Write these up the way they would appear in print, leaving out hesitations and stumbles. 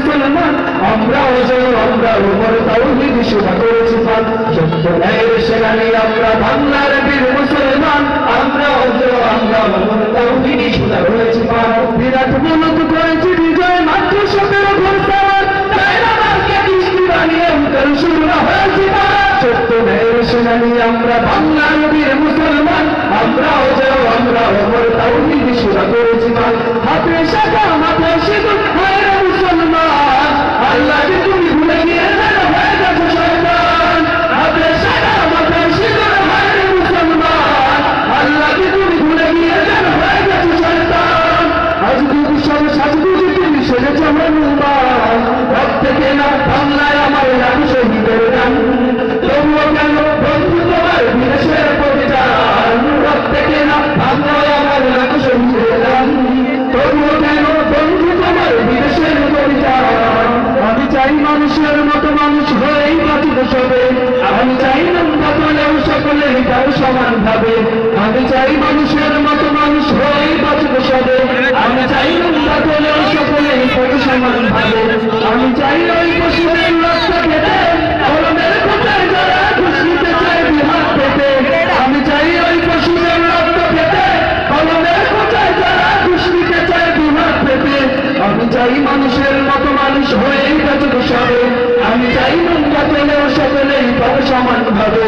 মুসলমান, আমরাও যেন আমরা উপর তাওহীদ শুধু করেছি পান। সত্য ন্যায়ের সেনানী আমরা বাংলার বীর মুসলমান, আমরাও যেন আমরা উপর তাওহীদ শুধু করেছি পান। বিরাট বুলুত করেছি বিজয় মাত্র 17 ঘন্টার, তাই আমাকে দৃষ্টি বানিয়ে উত্তর শুরু হয়েছি পান। সত্য ন্যায়ের সেনানী আমরা বাংলার বীর মুসলমান, আমরাও যেন আমরা উপর তাওহীদ শুরু করেছি পান। হাতে শাখা মাথায় সিঁদুর হায় মুসলমান, আল্লাহকে তুমি ভুলে গিয়ে যেন হয়ে গেছো শয়তান। হাতে শাখা মাথায় সিঁদুর হায় মুসলমান, আল্লাহকে তুমি ভুলে গিয়ে যেন হয়ে গেছো শয়তান। আজ যদি সব সাজগুজি তুমি সেজেছ হনুমান, রক্তে কেনা বাংলায় আমার নাম শহীদের গান। তবুও কেন বন্ধু তোমার বিদেশের প্রতিদান, রক্তে কেনা বাংলায় আমার নাম শহীদের গান। তবুও কেন বন্ধু তোমার বিদেশের প্রতিদান। আমি চাই মানুষের মতো মানুষ হয়েই বাঁচব সবে, আমি চাই নন্দা তলেও সকলেই তার সমান ভাবে। আমি চাই মানুষের মতো মানুষ হয়েই বাঁচব সবে, আমি চাই নন্দা তলেও সকলেই তার সমান ভাবে। আমি চাই ওই পশুদের রক্ত খেতে, কলমের কোথায় যারা ঘুষ নিতে চায় বিহার পেতে। আমি চাই ওই পশুদের রক্ত খেতে, কলমের কোথায় যারা ঘুষ নিতে চায় বিহার পেতে। আমি চাই মানুষের মতো মানুষ হয়েই বাঁচব সবে, আমি চাই নন্দা তলেও সকলেই তার সমান ভাবে।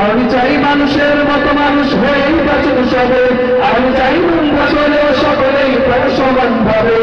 আমি চাই মানুষের মতো মানুষ হয়েই বাঁচব সবে, আমি চাই নন্দা তলেও সকলেই তার সমান ভাবে।